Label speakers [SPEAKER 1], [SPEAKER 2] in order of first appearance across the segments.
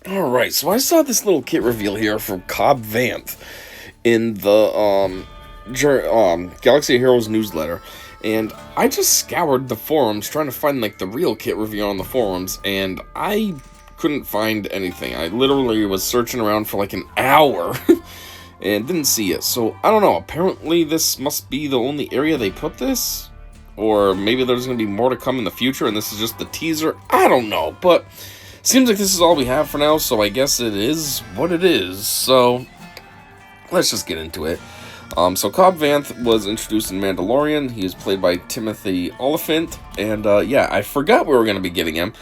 [SPEAKER 1] Alright, so I saw this little kit reveal here from Cobb Vanth in the Galaxy of Heroes newsletter, and I just scoured the forums trying to find like the real kit reveal on the forums, and I couldn't find anything. I literally was searching around for like an hour and didn't see it. So I don't know, apparently this must be the only area they put this, or maybe there's going to be more to come in the future and this is just the teaser. I don't know, but seems like this is all we have for now, so I guess it is what it is. So let's just get into it. So Cobb Vanth was introduced in Mandalorian. He was played by Timothy Oliphant, and yeah, I forgot we were going to be getting him,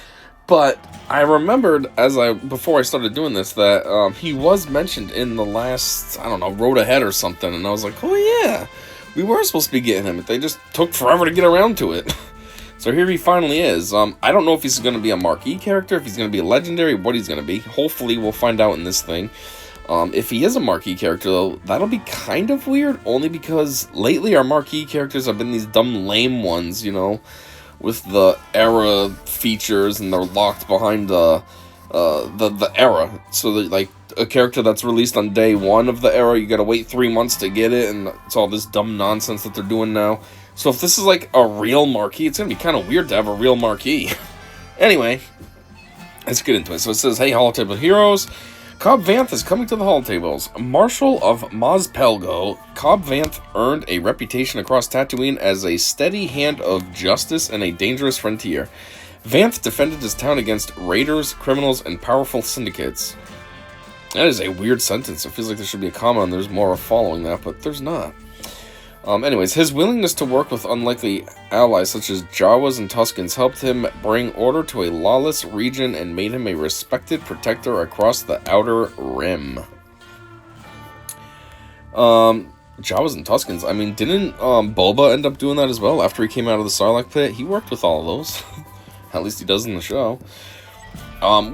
[SPEAKER 1] but I remembered before I started doing this that he was mentioned in the last, I don't know, Road Ahead or something, and I was like, oh yeah, we were supposed to be getting him, but they just took forever to get around to it. So here he finally is. I don't know if he's going to be a marquee character, if he's going to be a legendary, what he's going to be. Hopefully we'll find out in this thing. If he is a marquee character, though, that'll be kind of weird, only because lately our marquee characters have been these dumb, lame ones, you know, with the era features, and they're locked behind the era. So that, like, a character that's released on day one of the era, you gotta wait 3 months to get it, and it's all this dumb nonsense that they're doing now. So if this is like a real marquee, it's gonna be kind of weird to have a real marquee. Anyway, let's get into it. So it says, hey, Holotable Heroes, Cobb Vanth is coming to the Holotables. Marshal of Maz Pelgo, Cobb Vanth earned a reputation across Tatooine as a steady hand of justice and a dangerous frontier. Vanth defended his town against raiders, criminals, and powerful syndicates. That is a weird sentence. It feels like there should be a comma and there's more following that, but there's not. Anyways, his willingness to work with unlikely allies such as Jawas and Tuskens helped him bring order to a lawless region and made him a respected protector across the Outer Rim. Jawas and Tuskens, I mean, didn't Boba end up doing that as well after he came out of the Sarlacc pit? He worked with all of those. At least he does in the show.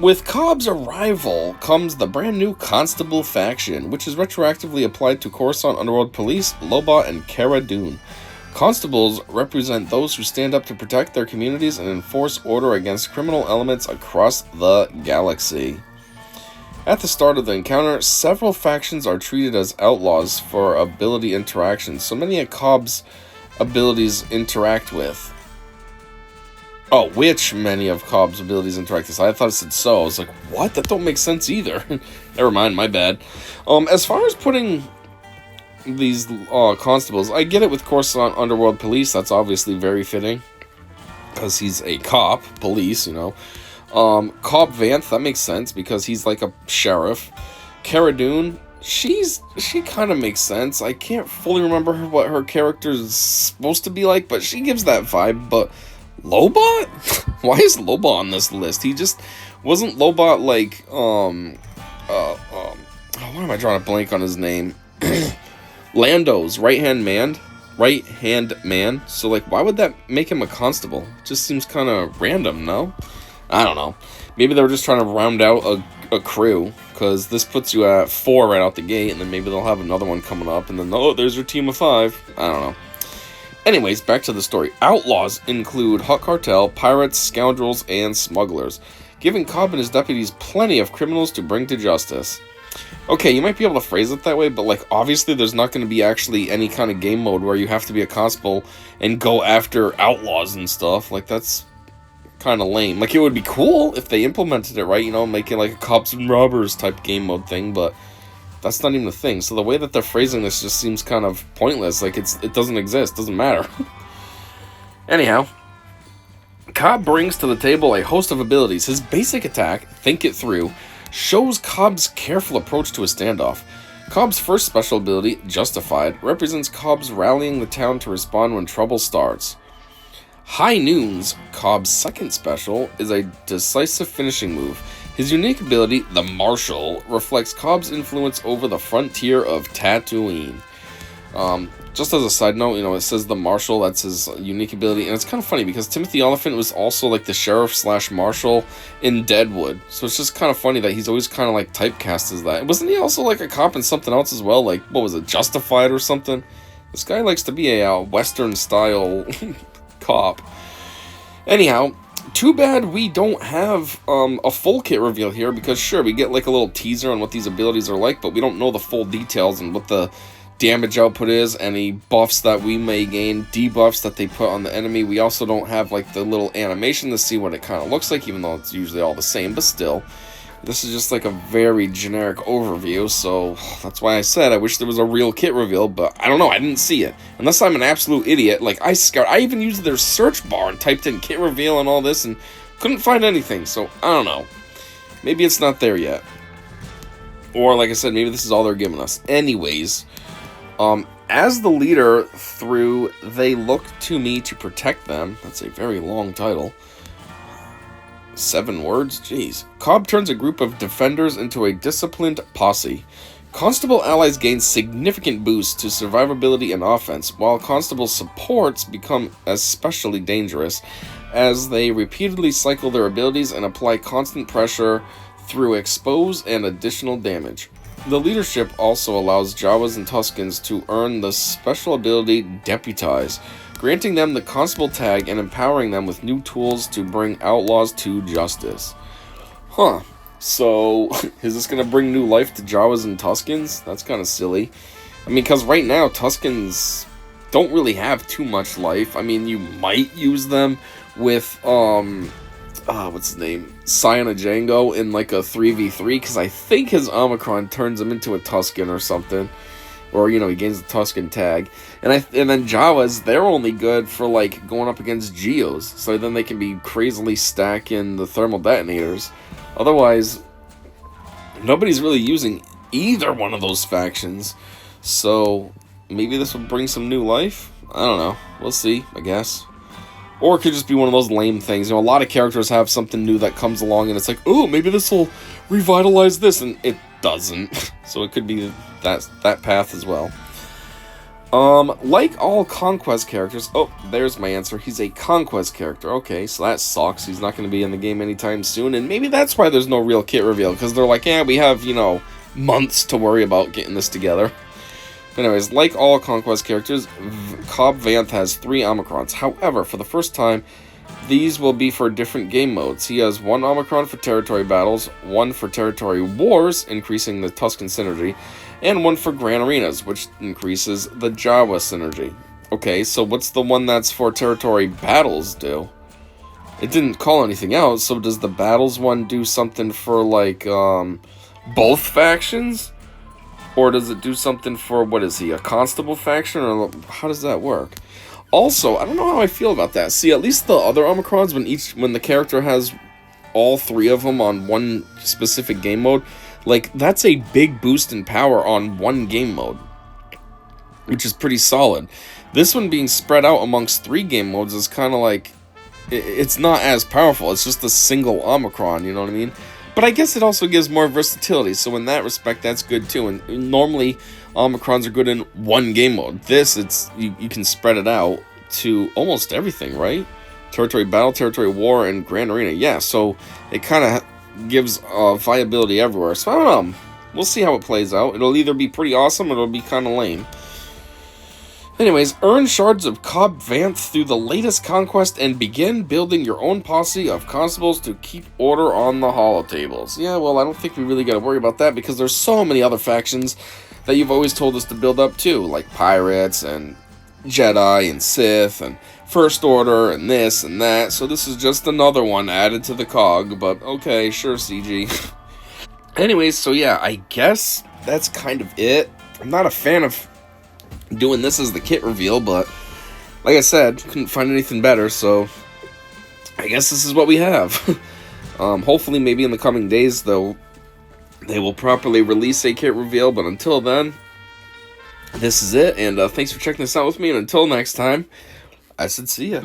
[SPEAKER 1] With Cobb's arrival comes the brand new Constable faction, which is retroactively applied to Coruscant Underworld Police, Lobot, and Cara Dune. Constables represent those who stand up to protect their communities and enforce order against criminal elements across the galaxy. At the start of the encounter, several factions are treated as outlaws for ability interactions, so many of Cobb's abilities interact with. Oh, which many of Cobb's abilities interact with. I thought it said so. I was like, what? That don't make sense either. Never mind, my bad. As far as putting these constables, I get it with Coruscant Underworld Police. That's obviously very fitting, because he's a cop, police, you know. Cobb Vanth, that makes sense, because he's like a sheriff. Cara Dune, she kind of makes sense. I can't fully remember what her character is supposed to be like, but she gives that vibe, but Lobot? Why is Lobot on this list? He just wasn't Lobot like why am I drawing a blank on his name? Lando's right hand man. So like, why would that make him a constable? It just seems kind of random, no? I don't know. Maybe they were just trying to round out a crew, because this puts you at 4 right out the gate, and then maybe they'll have another one coming up, and then, oh, there's your team of 5. I don't know. Anyways, back to the story. Outlaws include Hut Cartel, pirates, scoundrels, and smugglers, giving Cobb and his deputies plenty of criminals to bring to justice. Okay, you might be able to phrase it that way, but like, obviously there's not going to be actually any kind of game mode where you have to be a constable and go after outlaws and stuff. Like, that's kind of lame. Like, it would be cool if they implemented it right, you know, make it like a cops and robbers type game mode thing, but that's not even the thing. So the way that they're phrasing this just seems kind of pointless. Like, it doesn't exist. Doesn't matter. Anyhow, Cobb brings to the table a host of abilities. His basic attack, Think It Through, shows Cobb's careful approach to a standoff. Cobb's first special ability, Justified, represents Cobb's rallying the town to respond when trouble starts. High Noons, Cobb's second special, is a decisive finishing move. His unique ability, the Marshal, reflects Cobb's influence over the frontier of Tatooine. Just as a side note, you know, it says the Marshal, that's his unique ability, and it's kind of funny because Timothy Oliphant was also like the sheriff/marshal in Deadwood, so it's just kind of funny that he's always kind of like typecast as that. Wasn't he also like a cop in something else as well? Like, what was it, Justified or something? This guy likes to be a Western-style cop. Anyhow, too bad we don't have a full kit reveal here, because sure, we get like a little teaser on what these abilities are like, but we don't know the full details and what the damage output is, any buffs that we may gain, debuffs that they put on the enemy. We also don't have like the little animation to see what it kind of looks like, even though it's usually all the same, but still. This is just like a very generic overview, so that's why I said I wish there was a real kit reveal, but I don't know, I didn't see it. Unless I'm an absolute idiot, like I even used their search bar and typed in kit reveal and all this and couldn't find anything, so I don't know. Maybe it's not there yet. Or like I said, maybe this is all they're giving us. Anyways, as the leader through They Look to Me to Protect Them, that's a very long title. 7 words? Jeez. Cobb turns a group of defenders into a disciplined posse. Constable allies gain significant boosts to survivability and offense, while Constable supports become especially dangerous as they repeatedly cycle their abilities and apply constant pressure through expose and additional damage. The leadership also allows Jawas and Tuscans to earn the special ability Deputize, granting them the Constable tag and empowering them with new tools to bring outlaws to justice. Huh. So, is this going to bring new life to Jawas and Tuscans? That's kind of silly. I mean, because right now, Tuscans don't really have too much life. I mean, you might use them with, what's his name? Scion Django in like a 3v3, because I think his Omicron turns him into a Tuscan or something. Or, you know, he gains the Tuscan tag. And then Jawas, they're only good for, like, going up against Geos. So then they can be crazily stacking the thermal detonators. Otherwise, nobody's really using either one of those factions. So, maybe this will bring some new life? I don't know. We'll see, I guess. Or it could just be one of those lame things. You know, a lot of characters have something new that comes along and it's like, oh, maybe this will revitalize this. And it doesn't. So it could be that path as well. Like all Conquest characters... Oh, there's my answer. He's a Conquest character. Okay, so that sucks. He's not going to be in the game anytime soon. And maybe that's why there's no real kit reveal. Because they're like, yeah, we have, you know, months to worry about getting this together. Anyways, like all Conquest characters, Cobb Vanth has 3 Omicrons. However, for the first time, these will be for different game modes. He has 1 Omicron for territory battles, 1 for territory wars, increasing the Tuscan synergy, and 1 for Grand Arenas, which increases the Jawa synergy. Okay, so what's the one that's for territory battles do? It didn't call anything out, so does the battles one do something for, like, both factions? Or does it do something for, what is he, a Constable faction? Or how does that work? Also, I don't know how I feel about that. See, at least the other Omicrons, when the character has all 3 of them on one specific game mode, like, that's a big boost in power on one game mode, which is pretty solid. This one being spread out amongst 3 game modes is kind of like, it's not as powerful. It's just a single Omicron, you know what I mean? But I guess it also gives more versatility, so in that respect, that's good too. And normally, Omicrons are good in one game mode. This, you can spread it out to almost everything, right? Territory battle, territory war, and Grand Arena. Yeah, so it kind of gives viability everywhere. So I don't know. We'll see how it plays out. It'll either be pretty awesome or it'll be kind of lame. Anyways, earn shards of Cobb Vanth through the latest Conquest and begin building your own posse of constables to keep order on the holotables. Yeah, well, I don't think we really got to worry about that because there's so many other factions that you've always told us to build up too, like pirates and Jedi and Sith and First Order and this and that. So this is just another one added to the cog, but okay, sure, CG. Anyways, so yeah, I guess that's kind of it. I'm not a fan of doing this as the kit reveal, but like I said, couldn't find anything better, so I guess this is what we have. Hopefully maybe in the coming days though they will properly release a kit reveal, but until then, this is it, and thanks for checking this out with me, and until next time, I said see ya.